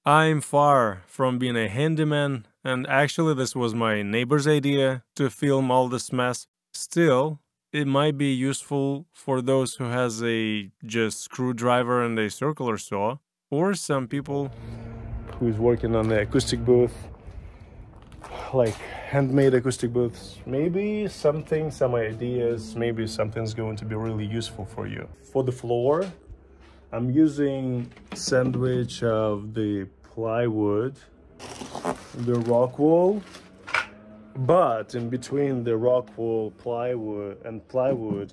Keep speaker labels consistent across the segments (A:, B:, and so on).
A: I'm far from being a handyman, and actually this was my neighbor's idea to film all this mess. Still, it might be useful for those who has a just screwdriver and a circular saw, or some people who's working on the acoustic booth, like handmade acoustic booths. Maybe some ideas, maybe something's going to be really useful for you. For the floor, I'm using sandwich of the plywood, the rock wool, but in between the rock wool, plywood,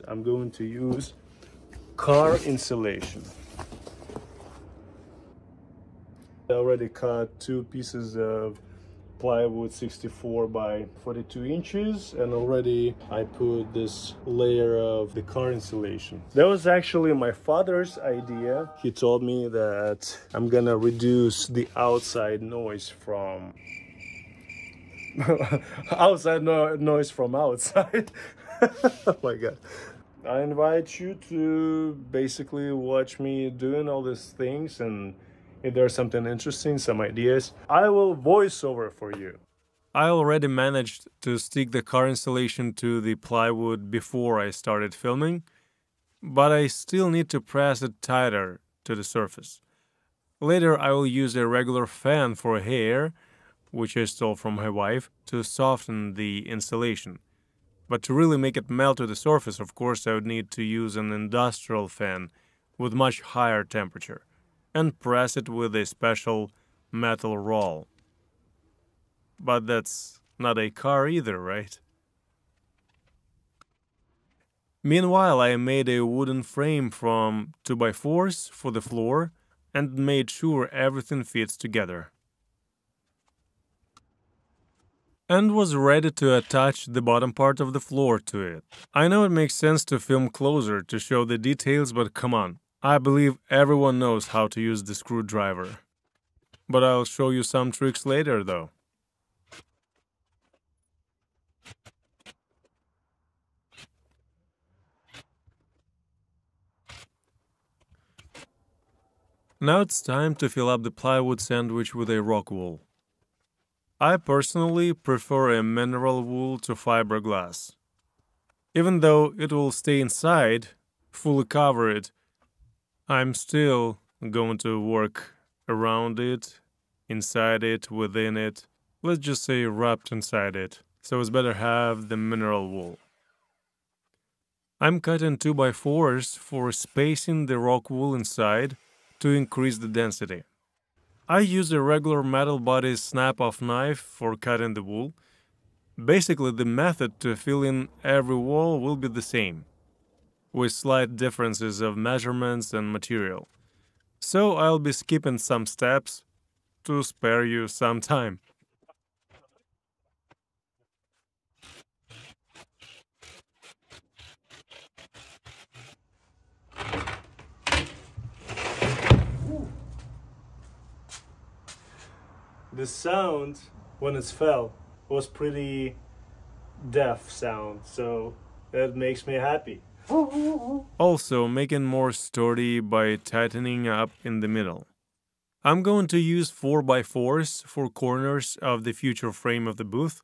A: I'm going to use car insulation. I already cut 2 pieces of plywood 64 by 42 inches, and already I put this layer of the car insulation. That was actually my father's idea. He told me that I'm gonna reduce the outside noise from noise from outside. Oh my god. I invite you to basically watch me doing all these things, and if there's something interesting, some ideas, I will voice over for you. I already managed to stick the car insulation to the plywood before I started filming, but I still need to press it tighter to the surface. Later I will use a regular fan for hair, which I stole from my wife, to soften the insulation. But to really make it melt to the surface, of course, I would need to use an industrial fan with much higher temperature, and press it with a special metal roll. But that's not a car either, right? Meanwhile, I made a wooden frame from 2x4s for the floor and made sure everything fits together. And was ready to attach the bottom part of the floor to it. I know it makes sense to film closer to show the details, but come on. I believe everyone knows how to use the screwdriver. But I'll show you some tricks later, though. Now it's time to fill up the plywood sandwich with a rock wool. I personally prefer a mineral wool to fiberglass. Even though it will stay inside, fully cover it, I'm still going to work around it, inside it, within it. Let's just say wrapped inside it. So it's better have the mineral wool. I'm cutting 2x4s for spacing the rock wool inside to increase the density. I use a regular metal body snap-off knife for cutting the wool. Basically, the method to fill in every wall will be the same, with slight differences of measurements and material. So I'll be skipping some steps to spare you some time. The sound, when it fell, was pretty deaf sound, so that makes me happy. Also, making more sturdy by tightening up in the middle. I'm going to use 4x4s for corners of the future frame of the booth,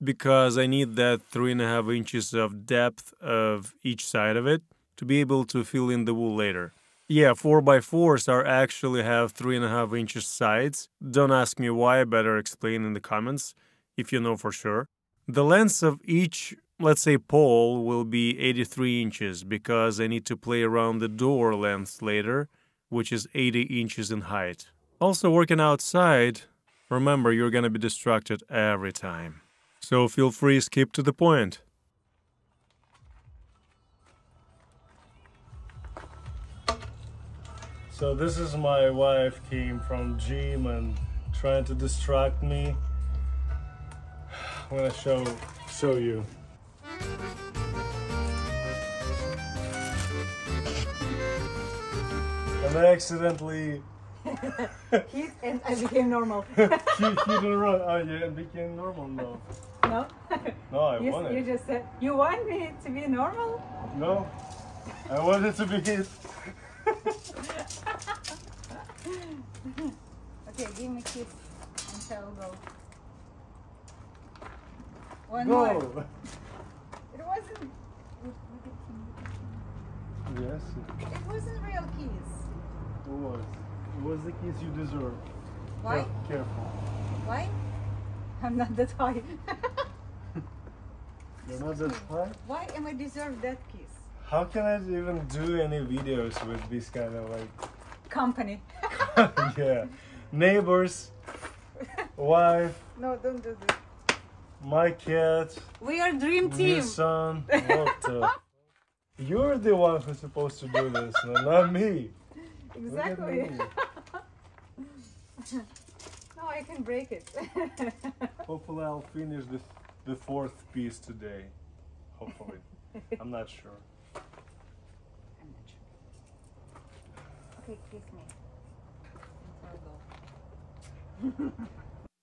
A: because I need that 3.5 inches of depth of each side of it to be able to fill in the wool later. Yeah, 4x4s are actually have 3.5 inches sides. Don't ask me why, better explain in the comments if you know for sure. The length of each, let's say, pole will be 83 inches because I need to play around the door length later, which is 80 inches in height. Also, working outside, remember you're gonna be distracted every time. So feel free to skip to the point. So this is my wife came from gym and trying to distract me. I'm gonna show you. And I accidentally
B: Hit and I became normal.
A: you didn't run. Oh yeah, it became normal now.
B: No?
A: No, I want it.
B: You just said, you want me to be normal?
A: No, I want it to be hit.
B: Okay, give me a kiss and shall go. One
A: Go!
B: more. It wasn't.
A: Yes,
B: It wasn't real kiss.
A: it was. It was the kiss you deserve.
B: Why?
A: Careful.
B: Why? I'm not that high.
A: You're not that high?
B: Why am I deserve that kiss?
A: How can I even do any videos with this kind of like...
B: Company.
A: Yeah. Neighbors, wife,
B: No, don't do this.
A: my cat,
B: We are dream team.
A: my son. What the... You're the one who's supposed to do this, not me.
B: Exactly.
A: Look at me.
B: No, I can break it.
A: Hopefully I'll finish the fourth piece today. Hopefully. I'm not sure.
B: I'm not sure. Okay, kiss me. I'll go.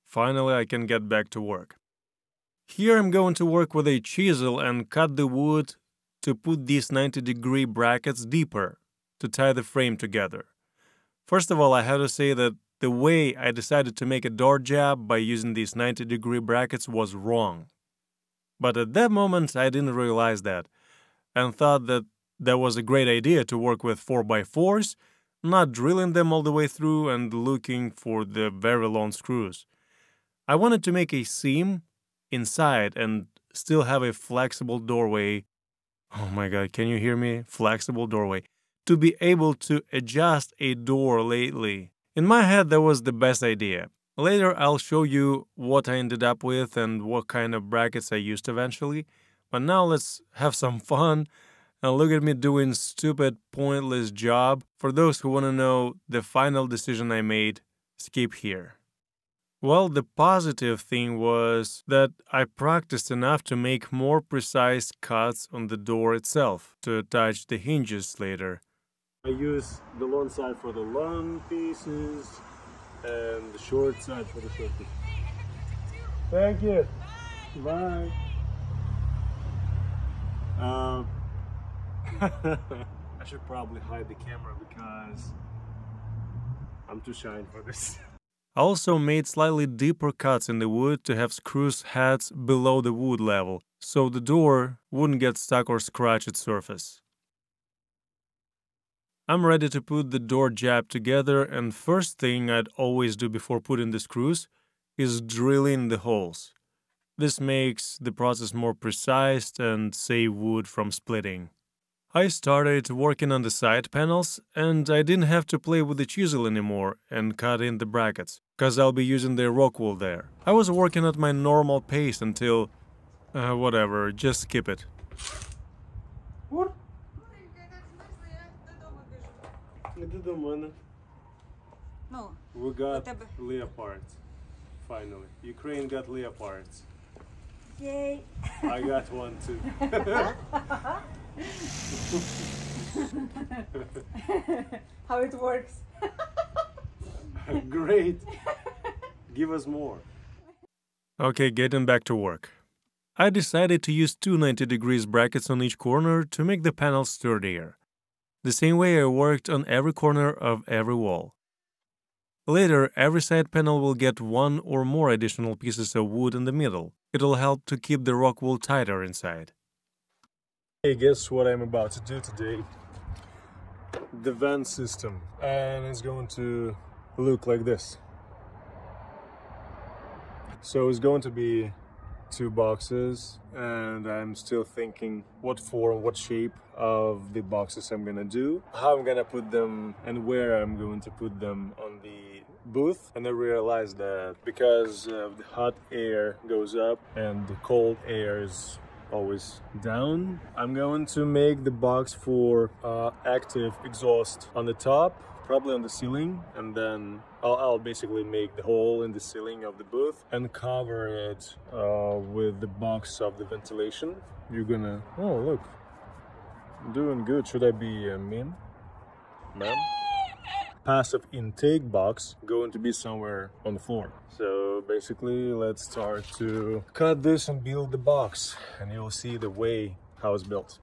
A: Finally, I can get back to work. Here I'm going to work with a chisel and cut the wood to put these 90-degree brackets deeper to tie the frame together. First of all, I have to say that the way I decided to make a door jab by using these 90-degree brackets was wrong. But at that moment, I didn't realize that and thought that that was a great idea to work with 4x4s, not drilling them all the way through and looking for the very long screws. I wanted to make a seam inside and still have a flexible doorway. Oh my god, can you hear me? Flexible doorway. To be able to adjust a door lately. In my head, that was the best idea. Later, I'll show you what I ended up with and what kind of brackets I used eventually. But now let's have some fun and look at me doing stupid, pointless job. For those who want to know the final decision I made, skip here. Well, the positive thing was that I practiced enough to make more precise cuts on the door itself to attach the hinges later. I use the long side for the long pieces and the short side for the short pieces. Thank you. Bye. I should probably hide the camera because I'm too shy for this. I also made slightly deeper cuts in the wood to have screws heads below the wood level, so the door wouldn't get stuck or scratch its surface. I'm ready to put the door jab together, and first thing I'd always do before putting the screws is drilling the holes. This makes the process more precise and save wood from splitting. I started working on the side panels, and I didn't have to play with the chisel anymore and cut in the brackets, cause I'll be using the rock wool there. I was working at my normal pace until... whatever, just skip it. What?
B: No.
A: We got leopards, finally. Ukraine got leopards.
B: Yay.
A: I got one too.
B: How it works.
A: Great. Give us more. Okay, getting back to work. I decided to use two 90-degree brackets on each corner to make the panels sturdier. The same way I worked on every corner of every wall. Later, every side panel will get one or more additional pieces of wood in the middle. It'll help to keep the rock wool tighter inside. Hey, guess what I'm about to do today? The vent system. And it's going to look like this. So it's going to be two boxes, and I'm still thinking what form, what shape of the boxes I'm gonna do, how I'm gonna put them, and where I'm going to put them on the booth. And I realized that because the hot air goes up and the cold air is always down, I'm going to make the box for active exhaust on the top, probably on the ceiling, and then I'll basically make the hole in the ceiling of the booth and cover it with the box of the ventilation. You're gonna... Oh, look. I'm doing good. Should I be mean? Ma'am? Passive intake box going to be somewhere on the floor. So basically, let's start to cut this and build the box, and you'll see the way how it's built.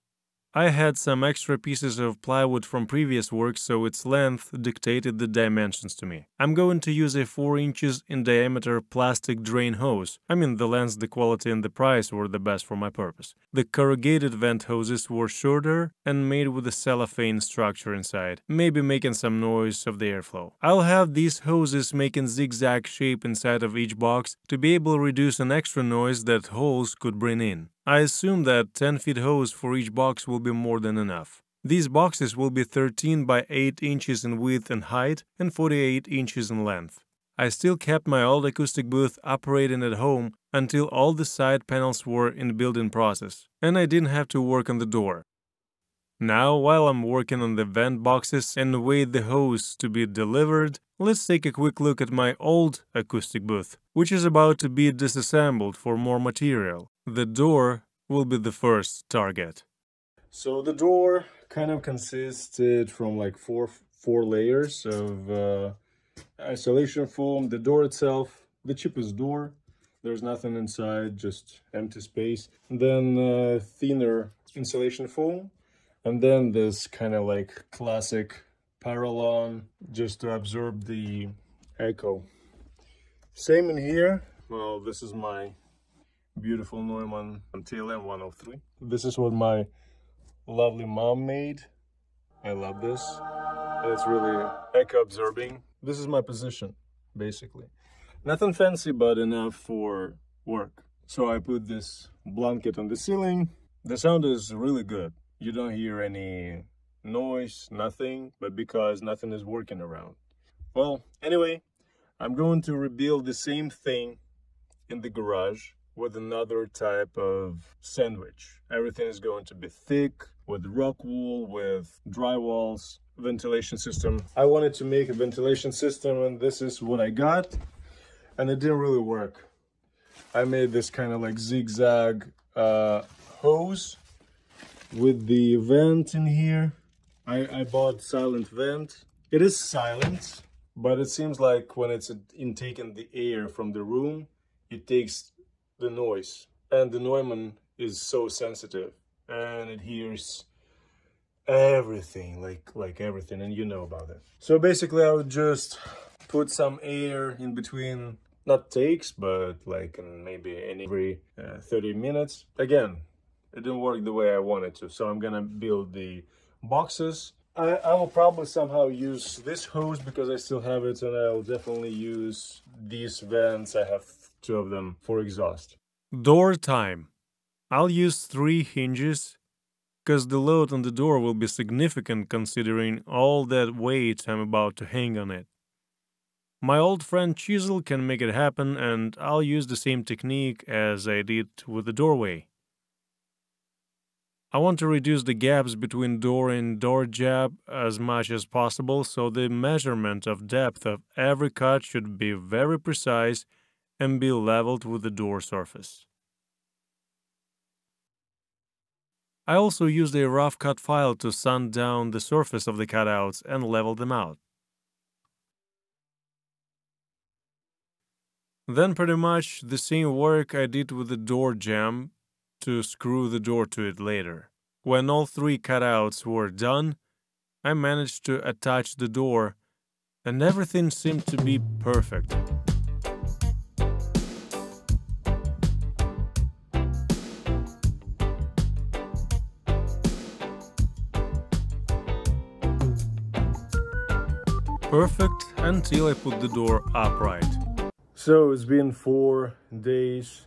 A: I had some extra pieces of plywood from previous work, so its length dictated the dimensions to me. I'm going to use a 4 inches in diameter plastic drain hose. I mean, the length, the quality, and the price were the best for my purpose. The corrugated vent hoses were shorter and made with a cellophane structure inside, maybe making some noise of the airflow. I'll have these hoses making zigzag shape inside of each box to be able to reduce an extra noise that holes could bring in. I assume that 10-feet hose for each box will be more than enough. These boxes will be 13 by 8 inches in width and height and 48 inches in length. I still kept my old acoustic booth operating at home until all the side panels were in building process, and I didn't have to work on the door. Now, while I'm working on the vent boxes and wait the hose to be delivered, let's take a quick look at my old acoustic booth, which is about to be disassembled for more material. The door will be the first target. So the door kind of consisted from like four layers of isolation foam. The door itself, the cheapest door. There's nothing inside, just empty space. And then thinner insulation foam. And then this kind of like classic Paralon just to absorb the echo. Same in here. Well, this is my beautiful Neumann TLM 103. This is what my lovely mom made. I love this. It's really echo absorbing. This is my position, basically. Nothing fancy, but enough for work. So I put this blanket on the ceiling. The sound is really good. You don't hear any noise, nothing, but because nothing is working around. Well, anyway, I'm going to rebuild the same thing in the garage with another type of sandwich. Everything is going to be thick, with rock wool, with drywalls, ventilation system. I wanted to make a ventilation system, and this is what I got, and it didn't really work. I made this kind of like zigzag hose with the vent in here. I bought silent vent. It is silent, but it seems like when it's intaking the air from the room, it takes the noise. And the Neumann is so sensitive, and it hears everything, like everything, and you know about it. So basically I would just put some air in between, not takes, but like maybe every 30 minutes. Again, it didn't work the way I wanted to, so I'm gonna build the boxes. I will probably somehow use this hose because I still have it, and I'll definitely use these vents. I have 2 of them for exhaust. Door time. I'll use 3 hinges because the load on the door will be significant considering all that weight I'm about to hang on it. My old friend Chisel can make it happen, and I'll use the same technique as I did with the doorway. I want to reduce the gaps between door and door jab as much as possible, so the measurement of depth of every cut should be very precise and be leveled with the door surface. I also used a rough cut file to sand down the surface of the cutouts and level them out. Then pretty much the same work I did with the door jamb to screw the door to it later. When all 3 cutouts were done, I managed to attach the door, and everything seemed to be perfect. Perfect until I put the door upright. So it's been 4 days.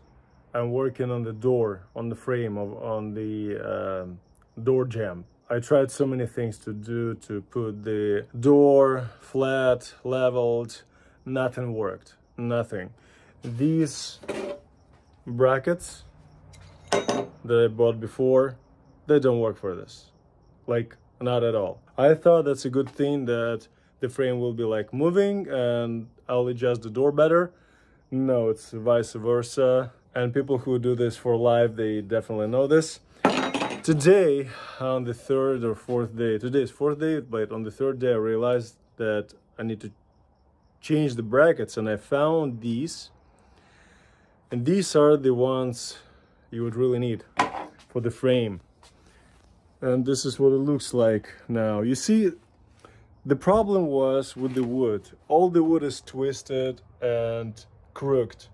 A: I'm working on the door, on the frame, on the door jamb. I tried so many things to do to put the door flat, leveled. Nothing worked. Nothing. These brackets that I bought before, they don't work for this. Like, not at all. I thought that's a good thing, that the frame will be like moving and I'll adjust the door better. No, it's vice versa. And people who do this for live, they definitely know this. Today, on the 3rd or 4th day, today is 4th day, but on the 3rd day I realized that I need to change the brackets, and I found these. And these are the ones you would really need for the frame. and this is what it looks like now. You see, the problem was with the wood. All the wood is twisted and crooked.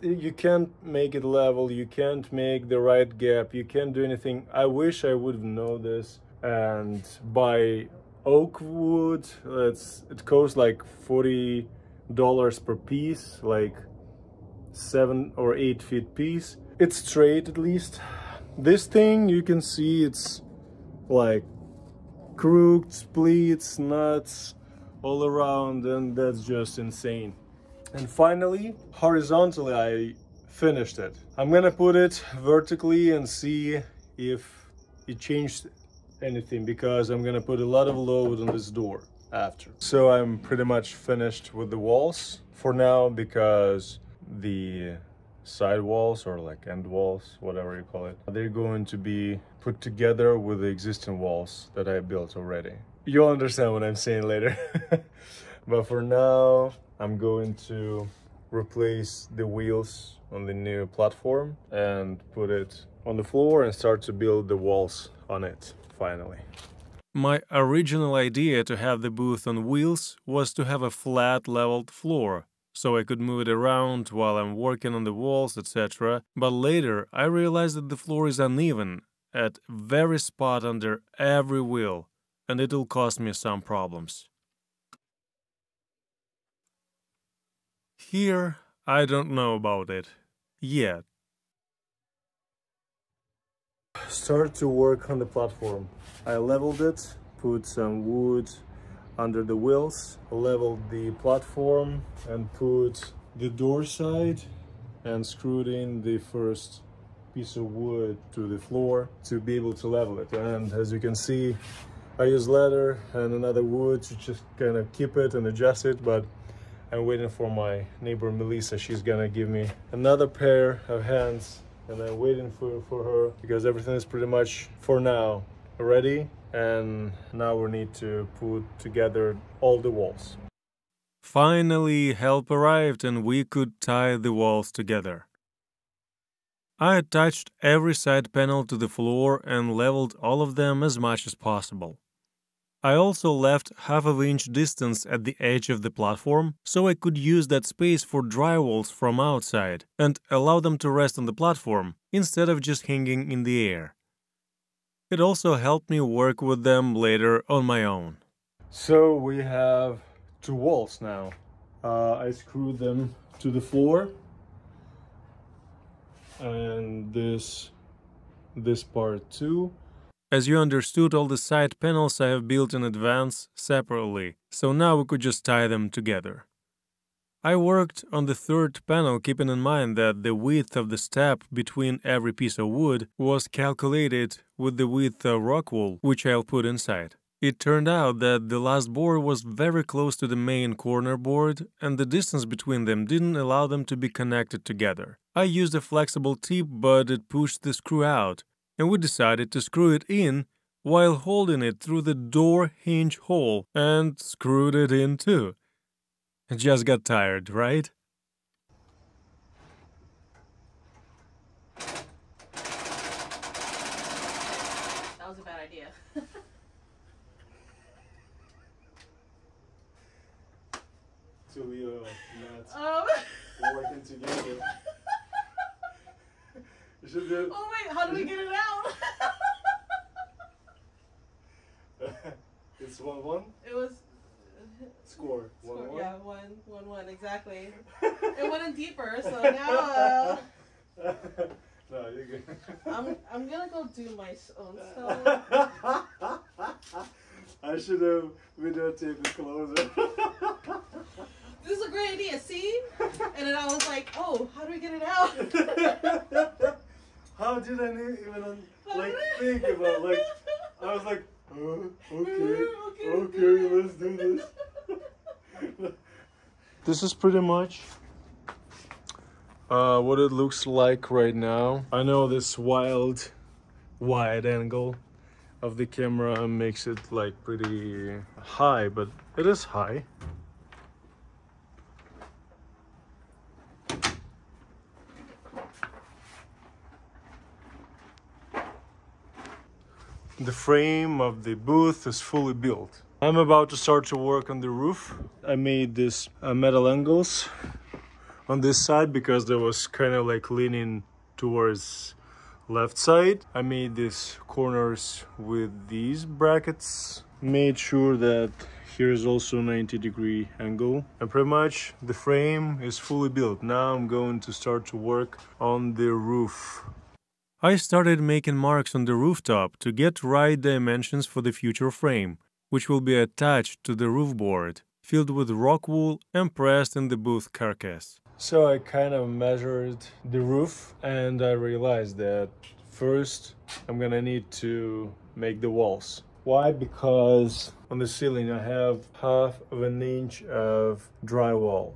A: You can't make it level, you can't make the right gap, you can't do anything. I wish I would know this and buy oak wood. It costs like $40 per piece, like 7 or 8 feet piece. It's straight at least. This thing, you can see it's like crooked, splits, nuts all around, and that's just insane. And finally, horizontally, I finished it. I'm gonna put it vertically and see if it changed anything, because I'm gonna put a lot of load on this door after. So I'm pretty much finished with the walls for now, because the side walls, or like end walls, whatever you call it, they're going to be put together with the existing walls that I built already. You'll understand what I'm saying later. But for now, I'm going to replace the wheels on the new platform and put it on the floor and start to build the walls on it finally. My original idea to have the booth on wheels was to have a flat leveled floor, so I could move it around while I'm working on the walls, etc. But later I realized that the floor is uneven at very spot under every wheel, and it'll cause me some problems. Here, I don't know about it yet. Start to work on the platform. I leveled it, put some wood under the wheels, leveled the platform and put the door side and screwed in the first piece of wood to the floor to be able to level it. And as you can see, I use leather and another wood to just kind of keep it and adjust it, but I'm waiting for my neighbor Melissa. She's gonna give me another pair of hands, and I'm waiting for her, because everything is pretty much for now ready, and now we need to put together all the walls. Finally, help arrived and we could tie the walls together. I attached every side panel to the floor and leveled all of them as much as possible. I also left half-inch distance at the edge of the platform, so I could use that space for drywalls from outside and allow them to rest on the platform instead of just hanging in the air. It also helped me work with them later on my own. So we have two walls now. I screwed them to the floor, and this part too. As you understood, all the side panels I have built in advance separately, so now we could just tie them together. I worked on the third panel, keeping in mind that the width of the step between every piece of wood was calculated with the width of rock wool, which I'll put inside. It turned out that the last board was very close to the main corner board, and the distance between them didn't allow them to be connected together. I used a flexible tip, but it pushed the screw out, and we decided to screw it in while holding it through the door hinge hole, and screwed it in too. I just got tired, right?
B: That was a bad idea.
A: So we are not working together. You should do it.
B: Oh wait, how do we get it out?
A: It's 1-1.
B: It was
A: Score 1-1.
B: yeah, 1-1 exactly. It went in deeper, so now
A: No, you're good.
B: I'm gonna go do my own stuff.
A: I should have videotaped it closer.
B: This is a great idea, see? And then I was like, oh, how do we get it out?
A: How did I even like think about like? I was like, okay, let's do this. This is pretty much what it looks like right now. I know this wide angle of the camera makes it like pretty high, but it is high. the frame of the booth is fully built. I'm about to start to work on the roof. I made this metal angles on this side because there was kind of like leaning towards left side. I made these corners with these brackets. Made sure that here is also 90-degree angle. And pretty much the frame is fully built. Now I'm going to start to work on the roof. I started making marks on the rooftop to get right dimensions for the future frame, which will be attached to the roof board, filled with rock wool and pressed in the booth carcass. So I kind of measured the roof and I realized that first I'm gonna need to make the walls. Why? Because on the ceiling I have half of an inch of drywall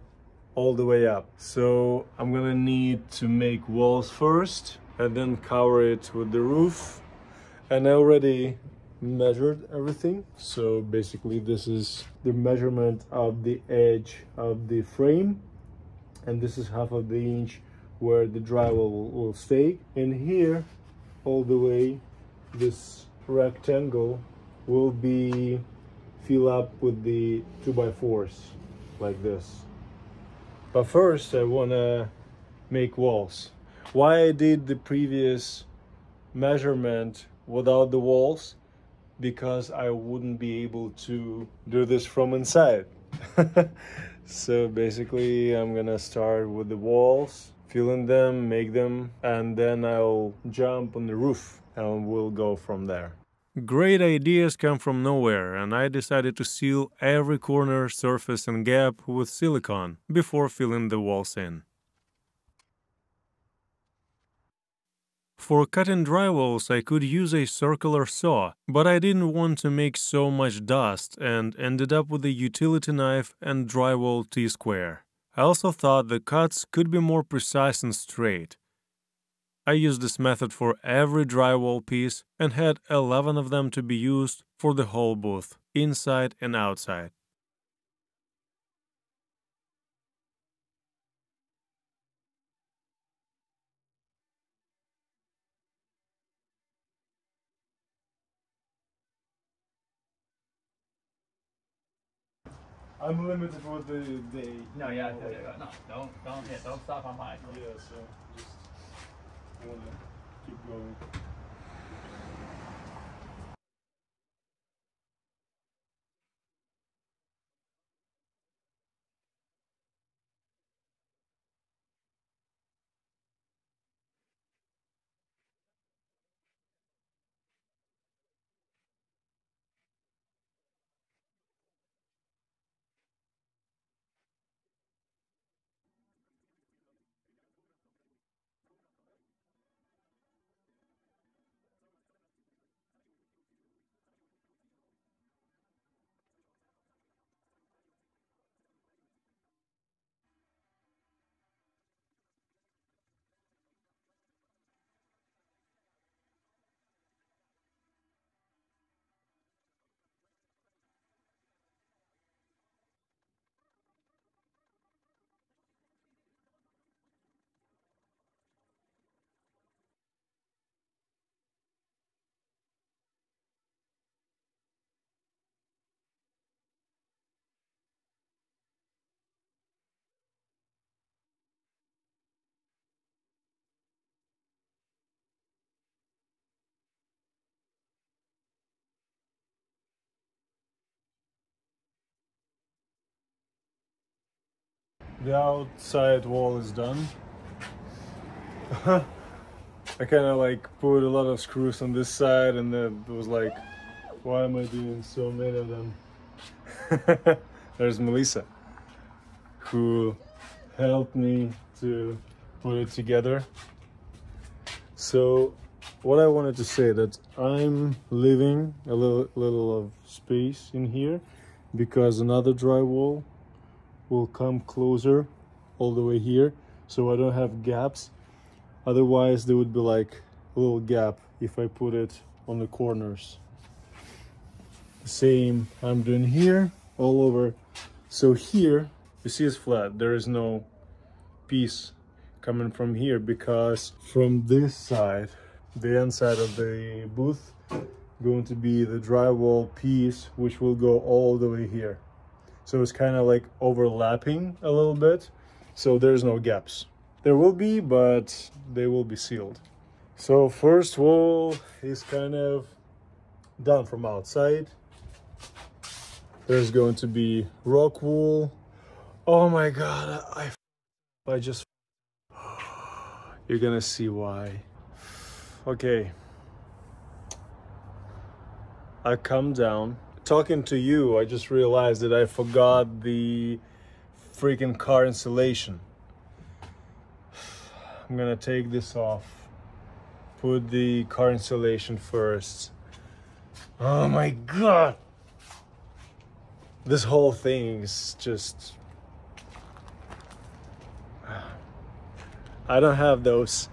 A: all the way up. So I'm gonna need to make walls first and then cover it with the roof. And I already measured everything. So basically this is the measurement of the edge of the frame. And this is half of the inch where the drywall will stay. And here, all the way, this rectangle will be filled up with the 2x4s, like this. But first, I wanna make walls. Why I did the previous measurement without the walls? Because I wouldn't be able to do this from inside. So basically I'm gonna start with the walls, filling them, make them, and then I'll jump on the roof and we'll go from there. Great ideas come from nowhere, and I decided to seal every corner, surface and gap with silicone before filling the walls in. For cutting drywalls, I could use a circular saw, but I didn't want to make so much dust and ended up with a utility knife and drywall T-square. I also thought the cuts could be more precise and straight. I used this method for every drywall piece and had 11 of them to be used for the whole booth, inside and outside. I'm limited with the
C: No, yeah, no, don't hit, don't stop on high.
A: Yeah, so just want to keep going. The outside wall is done. I kind of like put a lot of screws on this side and then it was like, why am I doing so many of them? There's Melissa, who helped me to put it together. So what I wanted to say that I'm leaving a little of space in here because another drywall will come closer all the way here, so I don't have gaps. Otherwise there would be like a little gap if I put it on the corners. Same I'm doing here all over. So here you see it's flat, there is no piece coming from here because from this side, the inside of the booth, going to be the drywall piece, which will go all the way here. So it's kind of like overlapping a little bit, so there's no gaps. There will be, but they will be sealed. So first wall is kind of done from outside. There's going to be rock wool. Oh my god, I just you're gonna see why. Okay, I come down. Talking to you, I just realized that I forgot the freaking car insulation. I'm gonna take this off. Put the car insulation first. Oh my god! This whole thing is just... I don't have those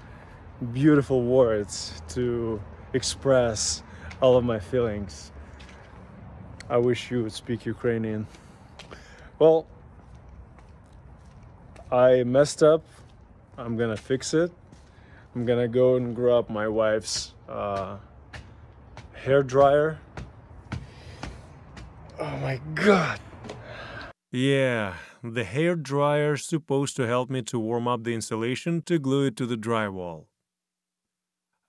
A: beautiful words to express all of my feelings. I wish you would speak Ukrainian. Well, I messed up. I'm gonna fix it. I'm gonna go and grab my wife's hair dryer. Oh my god! Yeah, the hair dryer's supposed to help me to warm up the insulation to glue it to the drywall.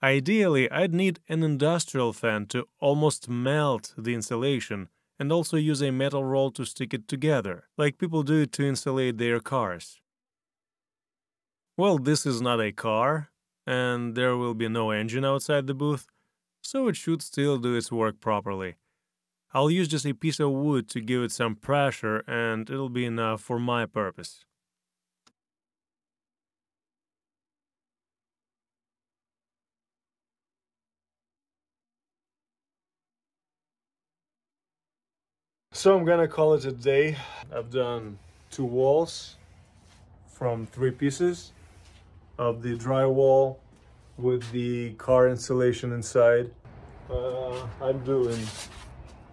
A: Ideally, I'd need an industrial fan to almost melt the insulation and also use a metal roll to stick it together, like people do to insulate their cars. Well, this is not a car, and there will be no engine outside the booth, so it should still do its work properly. I'll use just a piece of wood to give it some pressure, and it'll be enough for my purpose. So I'm gonna call it a day. I've done 2 walls from 3 pieces of the drywall with the car insulation inside. I'm doing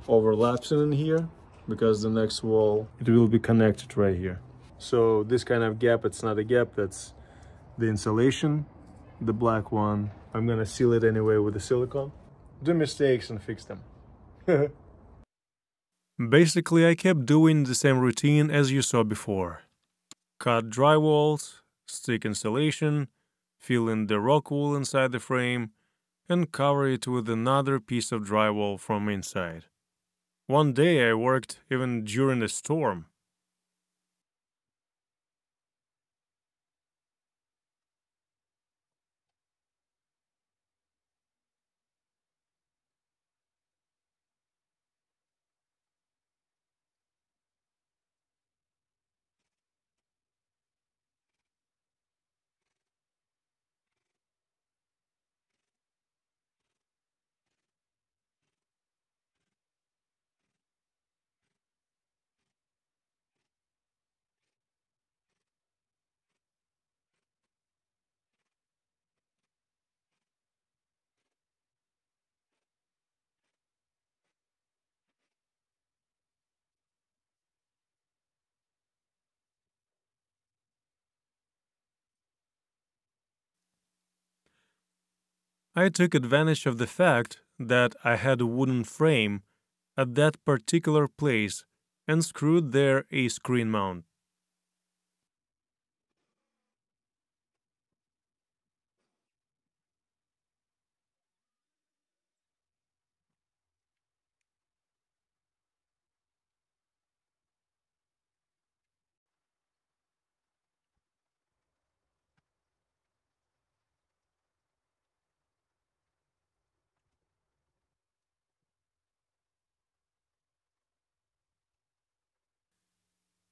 A: overlaps in here because the next wall, it will be connected right here. So this kind of gap, it's not a gap, that's the insulation, the black one. I'm gonna seal it anyway with the silicone. Do mistakes and fix them. Basically, I kept doing the same routine as you saw before. Cut drywalls, stick insulation, fill in the rock wool inside the frame, and cover it with another piece of drywall from inside. One day I worked even during a storm. I took advantage of the fact that I had a wooden frame at that particular place and screwed there a screen mount.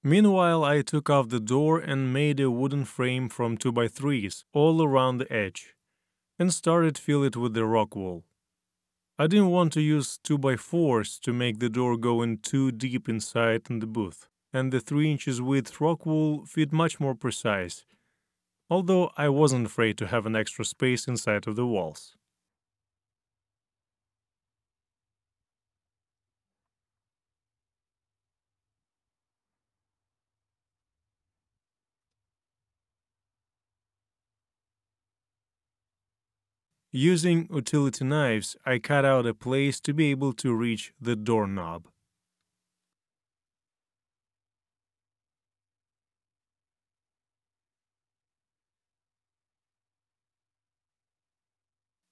A: Meanwhile, I took off the door and made a wooden frame from 2x3s all around the edge and started fill it with the rock wool. I didn't want to use 2x4s to make the door go in too deep inside in the booth, and the 3 inches width rock wool fit much more precise, although I wasn't afraid to have an extra space inside of the walls. Using utility knives, I cut out a place to be able to reach the doorknob.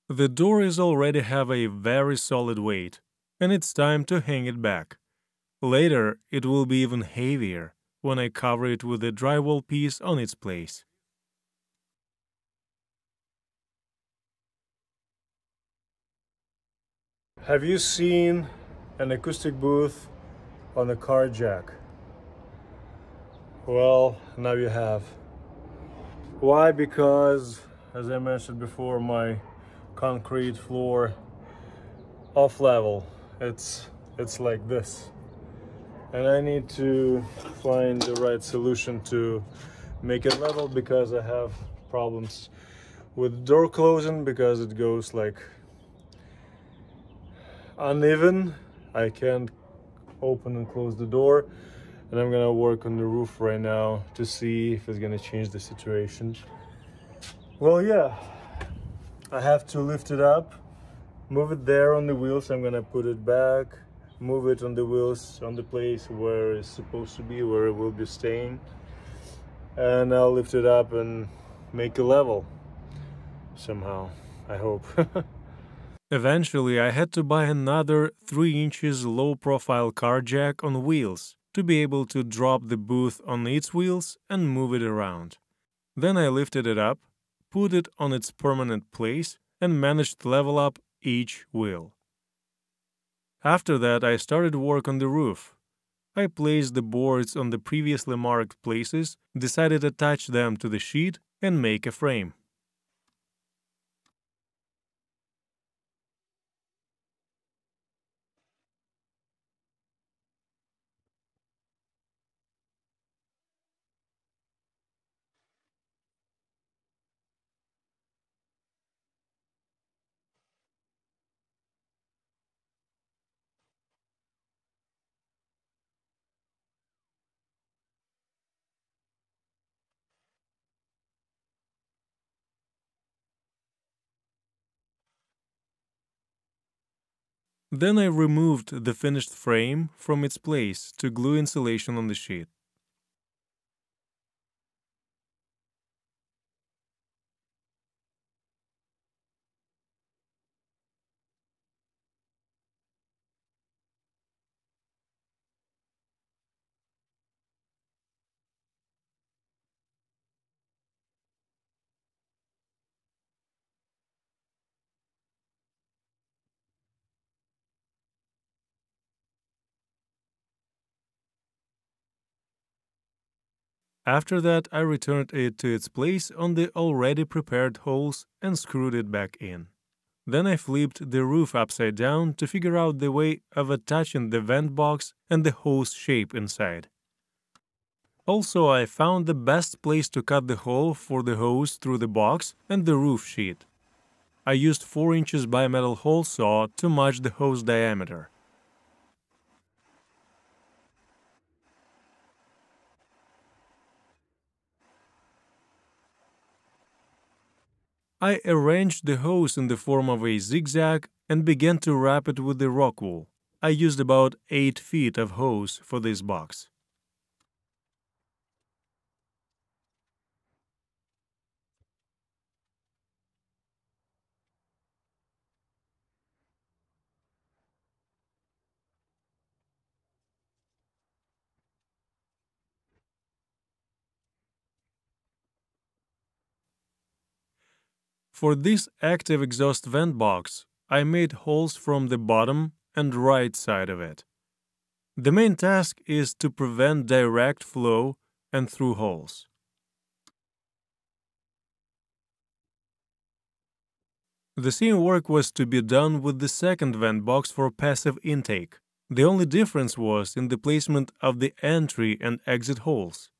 A: The door is already have a very solid weight, and it's time to hang it back. Later, it will be even heavier when I cover it with a drywall piece on its place. Have you seen an acoustic booth on a car jack? Well, now you have. Why? Because, as I mentioned before, my concrete floor off level, it's like this. And I need to find the right solution to make it level, because I have problems with door closing, because it goes like uneven. I can't open and close the door, and I'm gonna work on the roof right now to see if it's gonna change the situation. Well, yeah, I have to lift it up, move it there on the wheels. I'm gonna put it back, move it on the wheels on the place where it's supposed to be, where it will be staying, and I'll lift it up and make it level somehow, I hope. Eventually, I had to buy another 3 inches low-profile car jack on wheels to be able to drop the booth on its wheels and move it around. Then I lifted it up, put it on its permanent place, and managed to level up each wheel. After that, I started work on the roof. I placed the boards on the previously marked places, decided to attach them to the sheet, and make a frame. Then I removed the finished frame from its place to glue insulation on the sheet. After that, I returned it to its place on the already prepared holes and screwed it back in. Then I flipped the roof upside down to figure out the way of attaching the vent box and the hose shape inside. Also, I found the best place to cut the hole for the hose through the box and the roof sheet. I used 4 inches bimetal hole saw to match the hose diameter. I arranged the hose in the form of a zigzag and began to wrap it with the rock wool. I used about 8 feet of hose for this box. For this active exhaust vent box, I made holes from the bottom and right side of it. The main task is to prevent direct flow and through holes. The same work was to be done with the second vent box for passive intake. The only difference was in the placement of the entry and exit holes.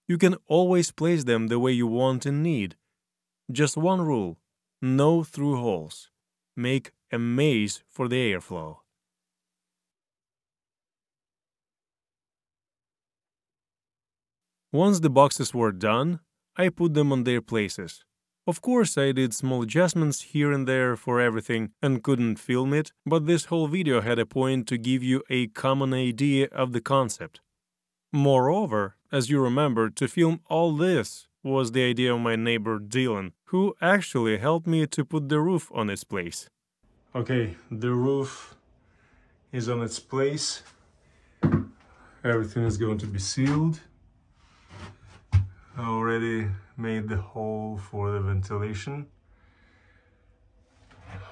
A: You can always place them the way you want and need. Just one rule: no through holes. Make a maze for the airflow. Once the boxes were done, I put them on their places. Of course, I did small adjustments here and there for everything and couldn't film it, but this whole video had a point to give you a common idea of the concept. Moreover, as you remember, to film all this was the idea of my neighbor Dylan, who actually helped me to put the roof on its place. Okay, the roof is on its place. Everything is going to be sealed. I already made the hole for the ventilation.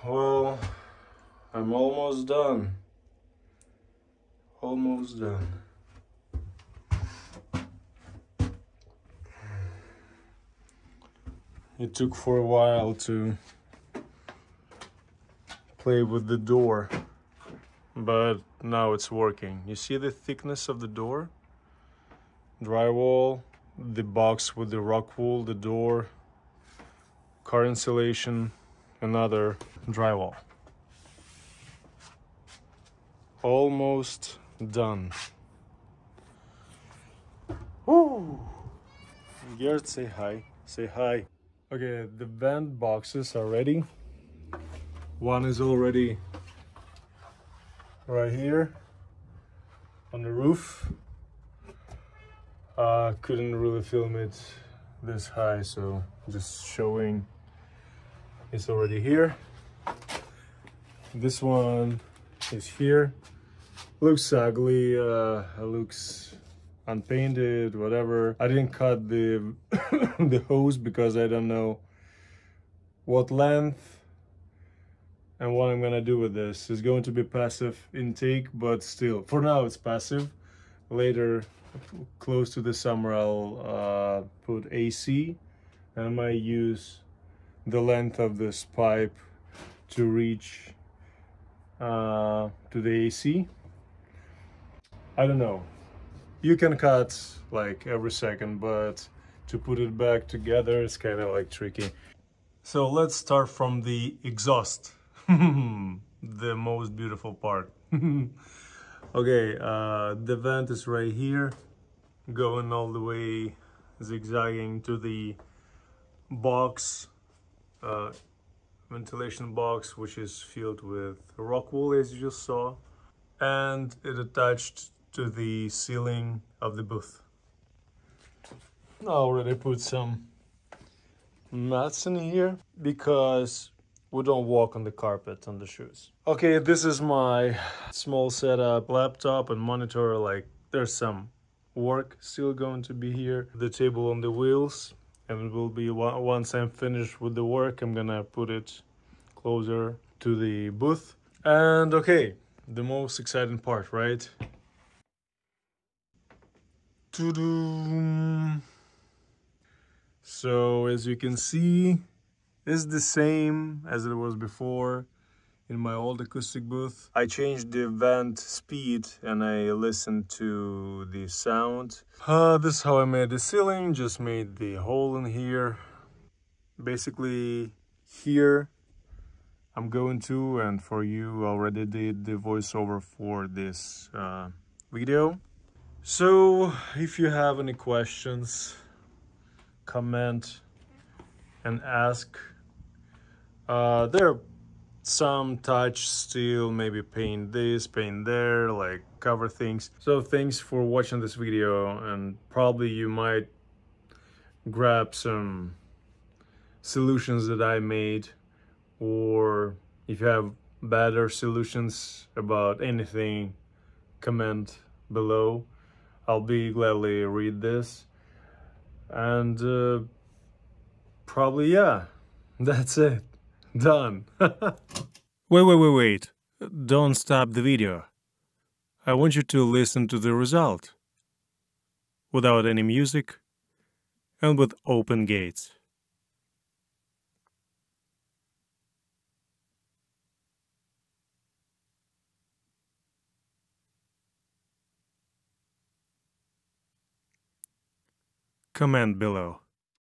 A: Well, I'm almost done. Almost done. It took for a while to play with the door, but now it's working. You see the thickness of the door? Drywall, the box with the rock wool, the door, car insulation, another drywall. Almost done. Woo! Gerd, say hi. Say hi. Okay, the vent boxes are ready. One is already right here on the roof. Couldn't really film it this high, so just showing it's already here. This one is here. Looks ugly, looks unpainted, whatever. I didn't cut the the hose because I don't know what length and what I'm gonna do with this. It's going to be passive intake, but still, for now it's passive. Later, close to the summer, I'll put AC, and I might use the length of this pipe to reach to the AC. I don't know. You can cut like every second, but to put it back together is kind of like tricky. So let's start from the exhaust, the most beautiful part. Okay, the vent is right here, going all the way, zigzagging to the box, ventilation box, which is filled with rock wool, as you just saw, and it attached to the ceiling of the booth. I already put some mats in here because we don't walk on the carpet on the shoes. Okay, this is my small setup, laptop and monitor. Like, there's some work still going to be here. The table on the wheels, and it will be, once I'm finished with the work, I'm gonna put it closer to the booth. And okay, the most exciting part, right? So as you can see, it's the same as it was before in my old acoustic booth. I changed the vent speed and I listened to the sound. This is how I made the ceiling, just made the hole in here. Basically here I'm going to, and for you already did the voiceover for this video. So if you have any questions, comment and ask. There are some touch still, maybe paint this, paint there, like cover things. So thanks for watching this video, and probably you might grab some solutions that I made, or if you have better solutions about anything, comment below. I'll be gladly read this. And probably, yeah, that's it. Done. Wait. Don't stop the video. I want you to listen to the result. Without any music and with open gates. Comment below.